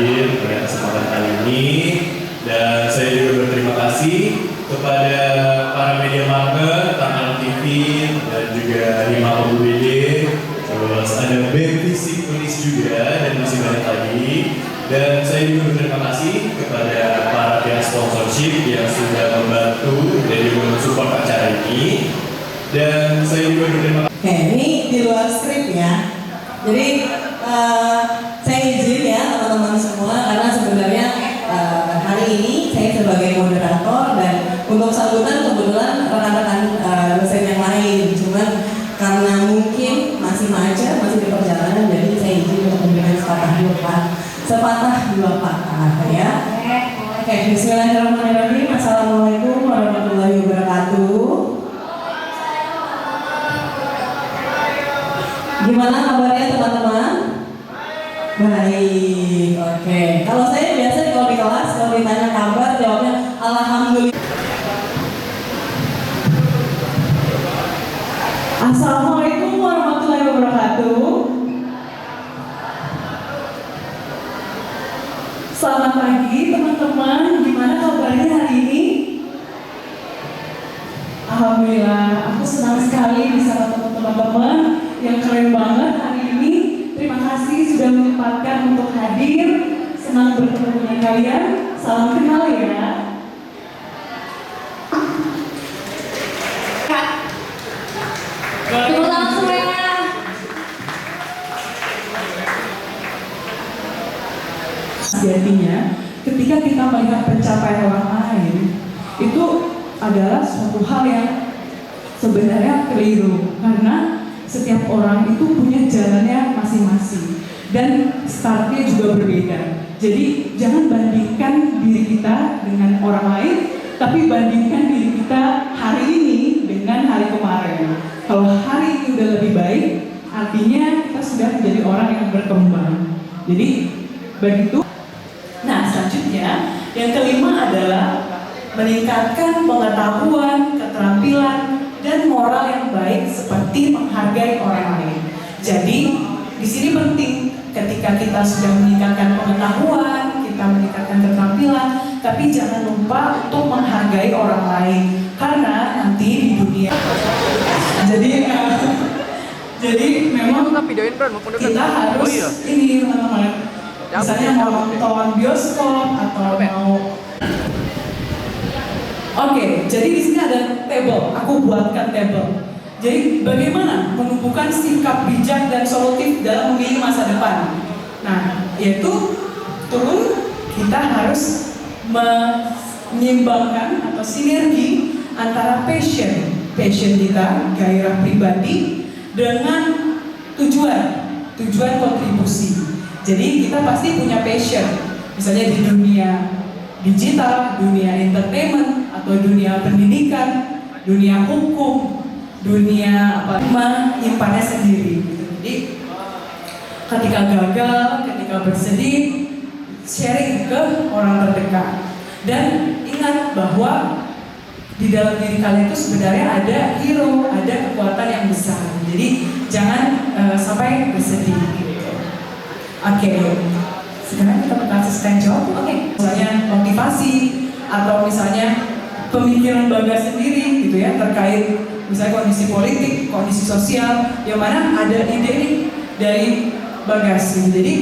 hadir pada kesempatan kali ini. Dan saya juga berterima kasih kepada para media market, Tangan TV, dan juga Hima UBD, terus ada Bevisi Police juga, dan masih banyak lagi. Dan saya juga berterima kasih kepada para pihak sponsorship yang sudah membantu dan juga mensupport acara ini. Dan saya juga berterima kasih. Oke, ini di luar skrip ya. Jadi saya izin ya teman-teman semua, karena sebenarnya hari ini saya sebagai moderator dan untuk sambutan kebetulan rekan-rekan dosen yang lain. Cuman karena mungkin masih macet, masih di perjalanan, jadi saya izin untuk memberikan sepatah dua patah ya. Oke, bismillahirrahmanirrahim. Assalamualaikum warahmatullahi wabarakatuh. Gimana kabarnya teman-teman? Baik, oke. Kalau saya biasa kalau di kelas, kalau ditanya kabar, jawabnya alhamdulillah. Assalamualaikum warahmatullahi wabarakatuh. Selamat pagi teman-teman, gimana kabarnya hari ini? Alhamdulillah, aku senang sekali bisa ketemu teman-teman yang keren banget hari ini. Terima kasih sudah menyempatkan untuk hadir. Senang bertemu dengan kalian. Salam kenal ya. Tepuk tangan semuanya. Sejatinya, ketika kita melihat pencapaian orang lain, itu adalah suatu hal yang sebenarnya keliru, karena setiap orang itu punya jalannya masing-masing dan startnya juga berbeda. Jadi jangan bandingkan diri kita dengan orang lain, tapi bandingkan diri kita hari ini dengan hari kemarin. Kalau hari ini udah lebih baik, artinya kita sudah menjadi orang yang berkembang. Jadi begitu. Nah, selanjutnya yang kelima adalah meningkatkan pengetahuan, keterampilan, dan moral yang baik seperti menghargai orang lain. Jadi di sini penting ketika kita sudah meningkatkan pengetahuan, kita meningkatkan keterampilan, tapi jangan lupa untuk menghargai orang lain, karena nanti di dunia. Jadi memang kita harus ini teman-teman. Misalnya mau nonton bioskop atau mau. Oke, jadi di sini ada table. Aku buatkan table. Jadi bagaimana menumbuhkan sikap bijak dan solutif dalam memilih masa depan? Nah, yaitu turun kita harus menyimbangkan atau sinergi antara passion kita, gairah pribadi dengan tujuan kontribusi. Jadi kita pasti punya passion, misalnya di dunia digital, dunia entertainment, atau dunia pendidikan, dunia hukum, dunia menyimpannya sendiri. Jadi ketika gagal, ketika bersedih, sharing ke orang terdekat. Dan ingat bahwa di dalam diri kalian itu sebenarnya ada hero, ada kekuatan yang besar. Jadi jangan sampai bersedih. Oke, sekarang kita bakal asisten jawab. Oke, misalnya motivasi atau misalnya pemikiran Bagas sendiri gitu ya, terkait misalnya kondisi politik, kondisi sosial, yang mana ada ide nih dari Bagas gitu. Jadi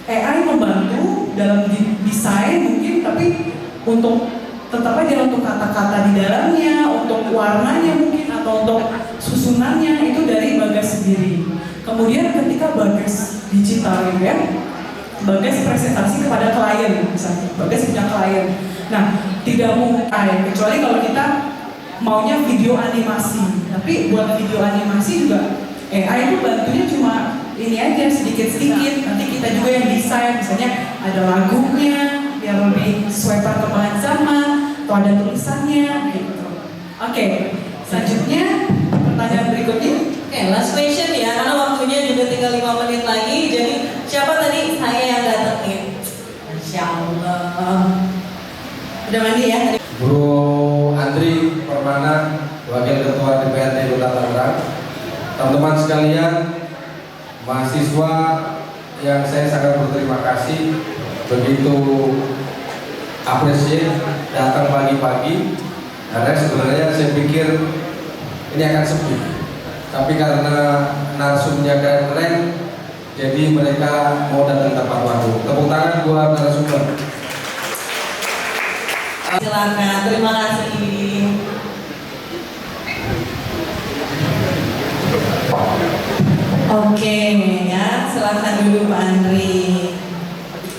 AI membantu dalam desain mungkin, tapi untuk tetap aja untuk kata-kata di dalamnya, untuk warnanya mungkin, atau untuk susunannya itu dari Bagas sendiri. Kemudian ketika Bagas digital gitu ya, Bagas presentasi kepada klien misalnya, Bagas punya klien. Nah, tidak mungkin kecuali kalau kita maunya video animasi. Tapi buat video animasi juga AI itu bantunya cuma ini aja sedikit-sedikit. Nanti kita juga yang desain, misalnya ada lagunya biar lebih sesuai perkembangan zaman, atau ada tulisannya gitu. Oke, selanjutnya pertanyaan berikutnya. Oke, last question ya, karena waktunya juga tinggal 5 menit lagi. Jadi siapa tadi? Saya yang datengin. Masya Allah. Udah mandi ya? Bro Andri Permana, Wakil Ketua DPRD Kota Tangerang. Teman-teman sekalian, mahasiswa yang saya sangat berterima kasih begitu apresiasi datang pagi-pagi, karena sebenarnya saya pikir ini akan sepi, tapi karena narasumbernya keren, jadi mereka mau datang tepat waktu. Tepuk tangan buat narasumber. Silakan, terima kasih. Oke ya, silakan dulu Pak Andri.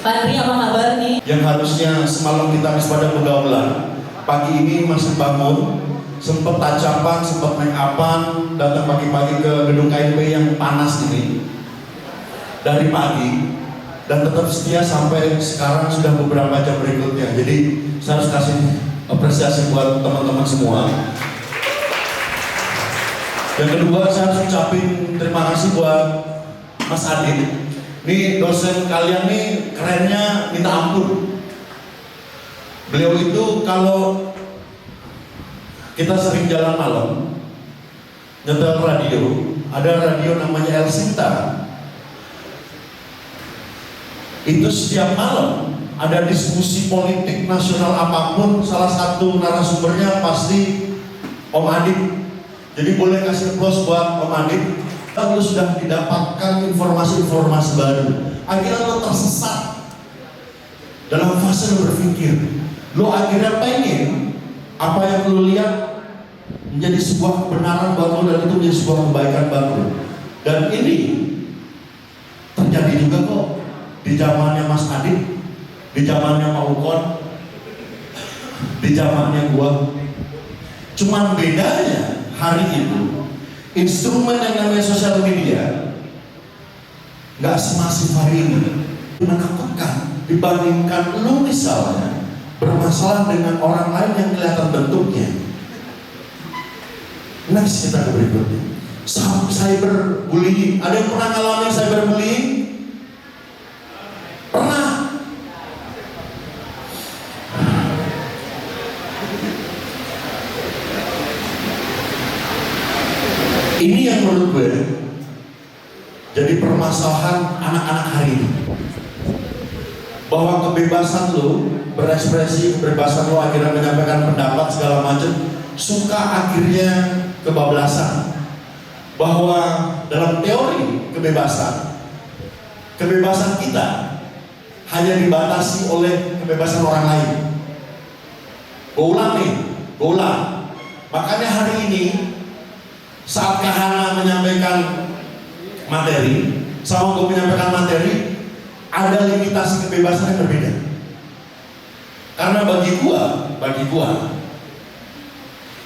Pak Andri apa kabar nih? Yang harusnya semalam kita habis pada pergaulan, pagi ini masih bangun, sempat tacapan, sempat make upan, datang pagi-pagi ke gedung KIP yang panas ini dari pagi, dan tetap setia sampai sekarang sudah beberapa jam berikutnya. Jadi saya harus kasih apresiasi buat teman-teman semua. Yang kedua, saya harus ucapin terima kasih buat Mas Adit. Nih dosen kalian nih kerennya minta ampun. Beliau itu kalau kita sering jalan malam nyetel radio, ada radio namanya El Sinta. Itu setiap malam ada diskusi politik nasional apapun, salah satu narasumbernya pasti Om Adit. Jadi boleh kasih plus buat Om Adit. Lalu sudah didapatkan informasi-informasi baru. Akhirnya lo tersesat dalam fase lo berpikir. Lo akhirnya pengen apa yang lo lihat menjadi sebuah kebenaran buat lo, dan itu menjadi sebuah kebaikan buat lo. Dan ini terjadi juga kok di zamannya Mas Adit, di zamannya Pak Ukon, di zamannya gua. Cuman bedanya hari itu instrumen yang namanya sosial media nggak semasif hari ini, menakutkan dibandingkan lu misalnya bermasalah dengan orang lain yang kelihatan bentuknya. Next kita ke berikutnya, cyberbullying. Ada yang pernah ngalamin cyberbullying? Pernah. Ini yang menurut gue jadi permasalahan anak-anak hari ini, bahwa kebebasan lo berekspresi, kebebasan lo akhirnya menyampaikan pendapat segala macam, suka akhirnya kebablasan. Bahwa dalam teori kebebasan kita hanya dibatasi oleh kebebasan orang lain. Gue ulang nih, gue ulang. Makanya hari ini saat Kahana menyampaikan materi, sama gue menyampaikan materi, ada limitasi kebebasan yang berbeda. Karena bagi gua,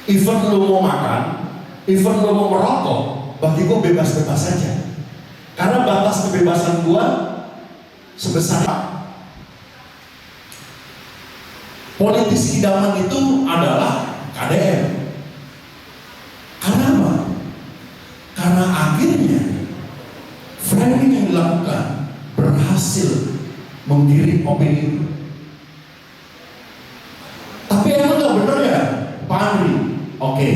even lu mau makan, even lu mau merokok, bagi gua bebas-bebas saja. Karena batas kebebasan gua sebesar politisi idaman itu adalah KDM. Karena apa? Karena akhirnya framing yang dilakukan berhasil menggiring opini. Tapi emang nggak benar ya, Pak Andri? Oke,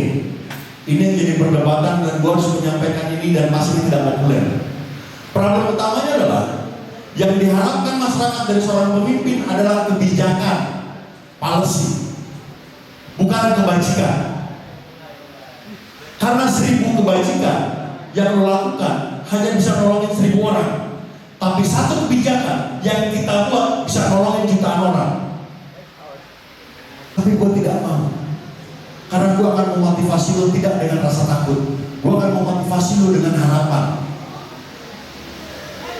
ini yang jadi perdebatan dan gue harus menyampaikan ini dan pasti tidak populer. Problem utamanya adalah yang diharapkan masyarakat dari seorang pemimpin adalah kebijakan, policy, bukan kebajikan. Karena 1000 kebajikan yang lo lakukan hanya bisa nolongin 1000 orang, tapi satu kebijakan yang kita buat bisa nolongin jutaan orang. Tapi gue tidak mau, karena gue akan memotivasi lo tidak dengan rasa takut, gue akan memotivasi lo dengan harapan.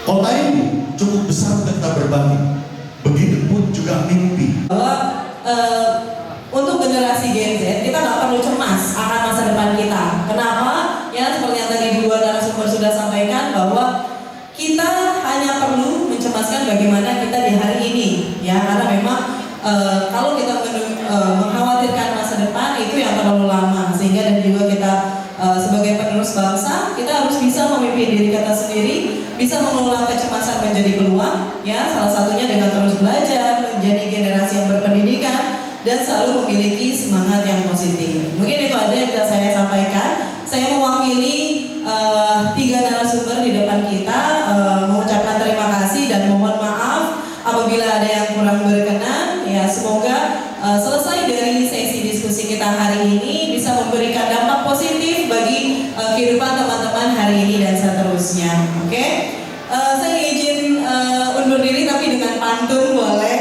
Kota ini cukup besar untuk kita berbagi, begitupun juga mimpi. Bahwa untuk generasi Gen Z kita nggak perlu cemas akan masa depan kita. Kenapa? Ya seperti yang tadi dua narasumber sudah sampaikan, bahwa kita hanya perlu mencemaskan bagaimana kita di hari ini, ya, karena memang kalau kita mengkhawatirkan masa depan itu yang terlalu lama, sehingga dan juga kita sebagai penerus bangsa kita harus bisa memimpin diri kita sendiri, bisa mengelola kecemasan menjadi peluang, ya, salah satunya dengan terus belajar, menjadi generasi yang berpendidikan dan selalu memiliki semangat yang positif. Mungkin itu aja yang bisa saya sampaikan. Saya mewakili 3 narasumber di depan kita mengucapkan terima kasih dan mohon maaf apabila Apabila ada yang kurang berkenan, ya semoga selesai dari sesi diskusi kita hari ini bisa memberikan dampak positif bagi kehidupan teman-teman hari ini dan seterusnya. Oke? Saya izin undur diri tapi dengan pantun boleh.